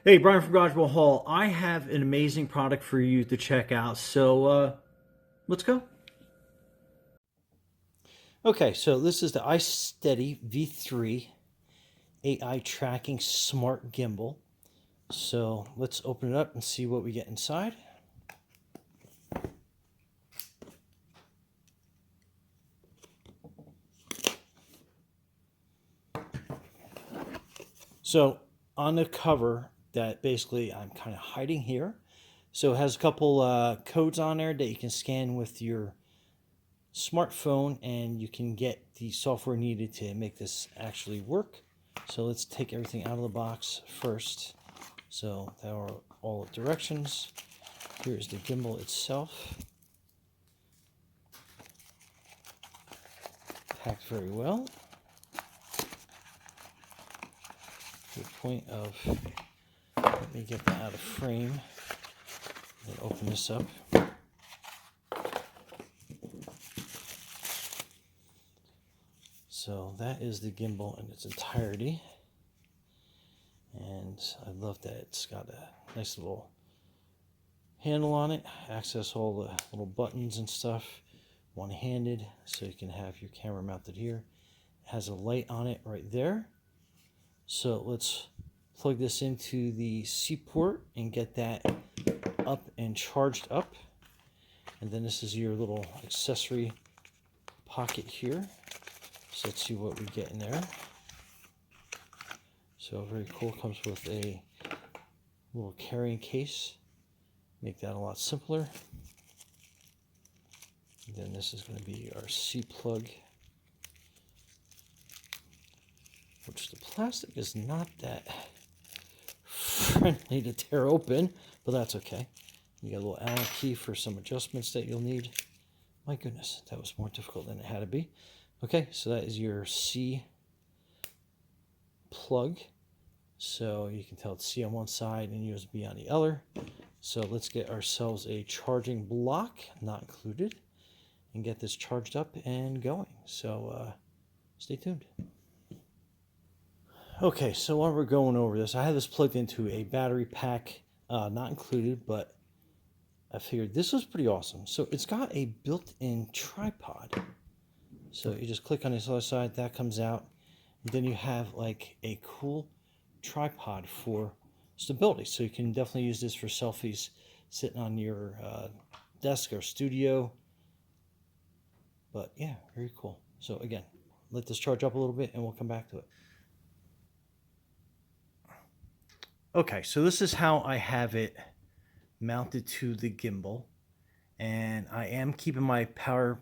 Hey, Brian from Garagewell Hall. I have an amazing product for you to check out. So let's go. Okay, so this is the iSteady V3 AI tracking smart gimbal. So let's open it up and see what we get inside. So on the cover, that basically I'm kind of hiding here. So it has a couple codes on there that you can scan with your smartphone, and you can get the software needed to make this actually work. So let's take everything out of the box first. So there are all the directions. Here's the gimbal itself. Packed very well. To the point of, let me get that out of frame and open this up. So that is the gimbal in its entirety. And I love that it's got a nice little handle on it. Access all the little buttons and stuff one-handed, so you can have your camera mounted here. It has a light on it right there. So let's plug this into the C port and get that up and charged up. And then this is your little accessory pocket here. So let's see what we get in there. So very cool. Comes with a little carrying case. Make that a lot simpler. And then this is going to be our C plug, which the plastic is not that friendly to tear open, but that's okay. You got a little Allen key for some adjustments that you'll need. My goodness, that was more difficult than it had to be. Okay, so that is your C plug. So you can tell it's C on one side and USB on the other. So let's get ourselves a charging block, not included, and get this charged up and going. So stay tuned. Okay, so while we're going over this, I have this plugged into a battery pack, not included, but I figured this was pretty awesome. So it's got a built-in tripod. So you just click on this other side, that comes out, and then you have like a cool tripod for stability. So you can definitely use this for selfies sitting on your desk or studio. But yeah, very cool. So again, let this charge up a little bit and we'll come back to it. Okay, so this is how I have it mounted to the gimbal, and I am keeping my power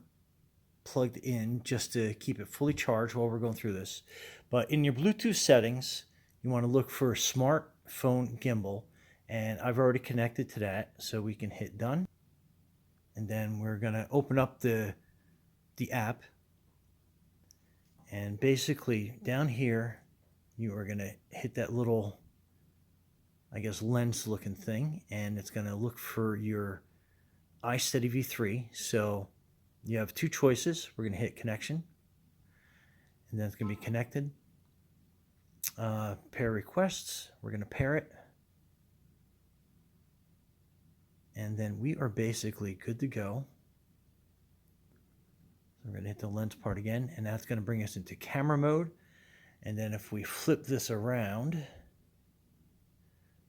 plugged in just to keep it fully charged while we're going through this. But in your Bluetooth settings, you want to look for smartphone gimbal, and I've already connected to that, so we can hit done. And then we're going to open up the app, and basically down here you are going to hit that little, I guess, lens looking thing, and it's going to look for your iSteady V3. So you have two choices. We're going to hit connection, and then it's going to be connected. Pair requests, we're going to pair it, and then we are basically good to go. So we're going to hit the lens part again, and that's going to bring us into camera mode. And then if we flip this around,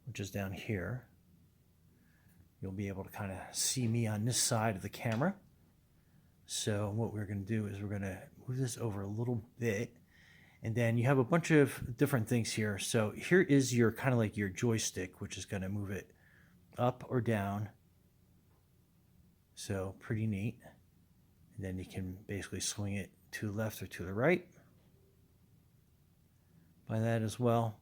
which is down here, you'll be able to kind of see me on this side of the camera. So what we're going to do is we're going to move this over a little bit, and then you have a bunch of different things here. So here is your kind of like your joystick, which is going to move it up or down. So pretty neat. And then you can basically swing it to the left or to the right by that as well.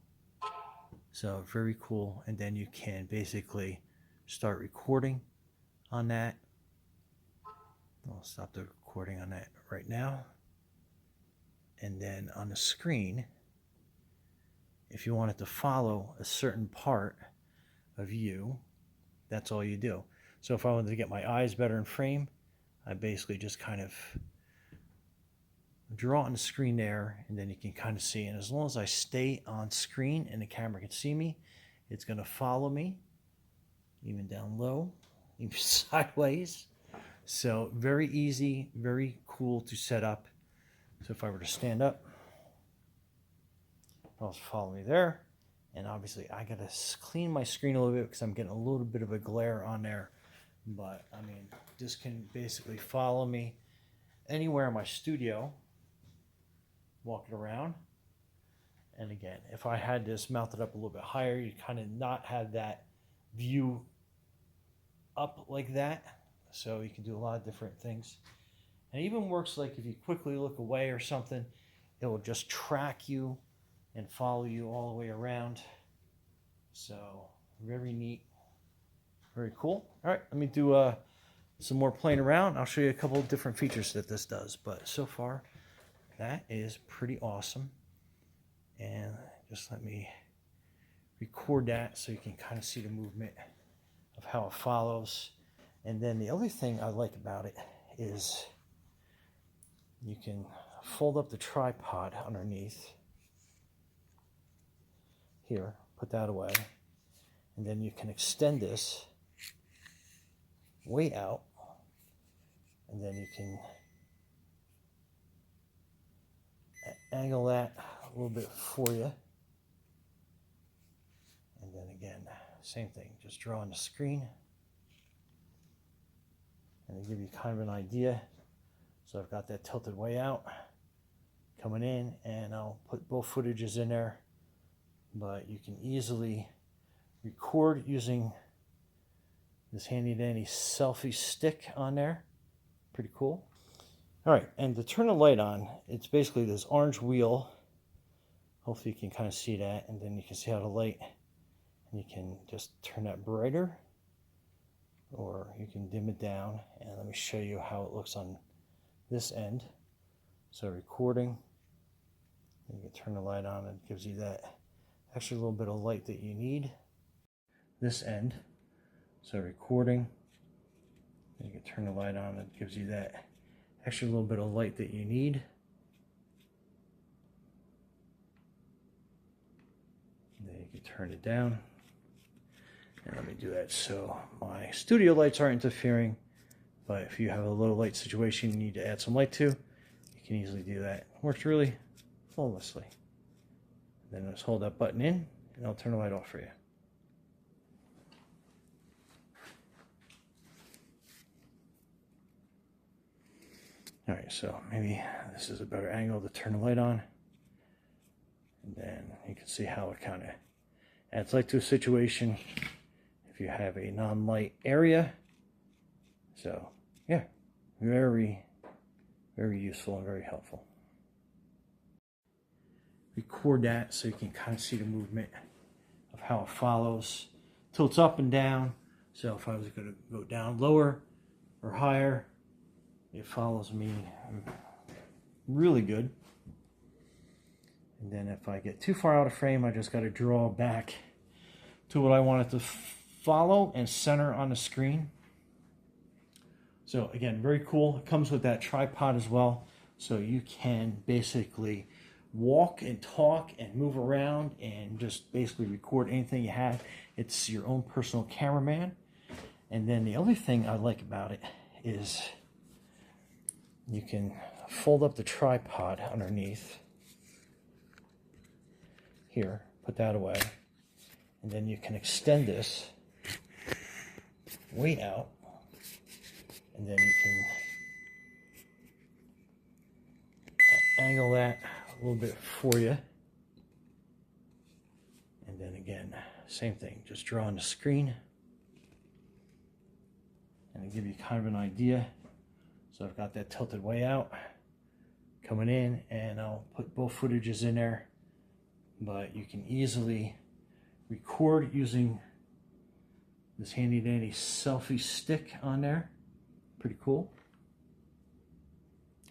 So very cool. And then you can basically start recording on that. I'll stop the recording on that right now. And then on the screen, if you want it to follow a certain part of you, that's all you do. So if I wanted to get my eyes better in frame, I basically just kind of draw on the screen there, and then you can kind of see. And as long as I stay on screen and the camera can see me, It's going to follow me, even down low, even sideways. So very easy, very cool to set up. So if I were to stand up, it'll follow me there. And obviously I got to clean my screen a little bit because I'm getting a little bit of a glare on there. But I mean, this can basically follow me anywhere in my studio, walking around. And again, if I had this mounted up a little bit higher, you kind of not have that view up like that. So you can do a lot of different things. And it even works like if you quickly look away or something, it will just track you and follow you all the way around. So very neat, very cool. All right, let me do some more playing around. I'll show you a couple of different features that this does, but so far that is pretty awesome. And just let me record that so you can kind of see the movement of how it follows. And then the other thing I like about it is you can fold up the tripod underneath here, put that away, and then you can extend this way out, and then you can angle that a little bit for you. And then again, same thing, just draw on the screen and to give you kind of an idea. So I've got that tilted way out, coming in, and I'll put both footages in there, but you can easily record using this handy dandy selfie stick on there. Pretty cool. All right, and to turn the light on, it's basically this orange wheel. Hopefully you can kind of see that, and then you can see how the light, and you can just turn that brighter, or you can dim it down. And let me show you how it looks on this end. So recording, you can turn the light on, and it gives you that extra little bit of light that you need. This end, so recording, you can turn the light on, and it gives you that extra little bit of light that you need. And then you can turn it down. And let me do that so my studio lights aren't interfering. But if you have a low light situation you need to add some light to, you can easily do that. Works really flawlessly. Then just hold that button in, and I'll turn the light off for you. All right, so maybe this is a better angle to turn the light on. And then you can see how it kind of adds light to a situation if you have a non-light area. So yeah, very, very useful and very helpful. Record that so you can kind of see the movement of how it follows. Tilts up and down. So if I was going to go down lower or higher, it follows me really good. And then if I get too far out of frame, I just got to draw back to what I want it to follow and center on the screen. So again, very cool. It comes with that tripod as well. So you can basically walk and talk and move around and just basically record anything you have. It's your own personal cameraman. And then the other thing I like about it is you can fold up the tripod underneath here, put that away, and then you can extend this way out, and then you can angle that a little bit for you. And then again, same thing, just draw on the screen and to give you kind of an idea. So I've got that tilted way out, coming in, and I'll put both footages in there, but you can easily record using this handy dandy selfie stick on there. Pretty cool.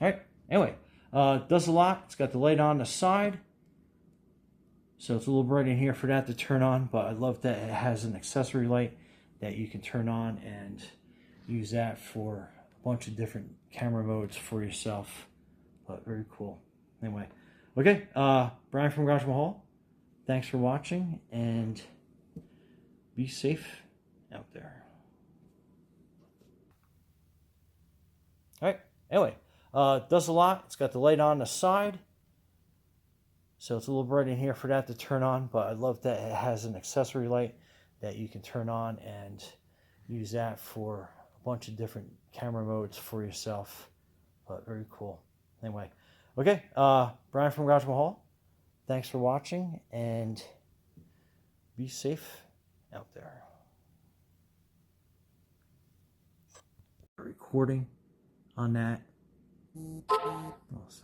All right, anyway, it does a lot. It's got the light on the side, so it's a little bright in here for that to turn on, but I love that it has an accessory light that you can turn on and use that for a bunch of different camera modes for yourself. But very cool. Anyway, okay, Brian from Garage Mahal, thanks for watching, and be safe out there. All right. Anyway, it does a lot. It's got the light on the side, so it's a little bright in here for that to turn on. But I love that it has an accessory light that you can turn on and use that for a bunch of different camera modes for yourself. But very cool. Anyway, okay. Brian from Garage Mahal. Thanks for watching, and be safe out there. Recording on that. Oh, sorry.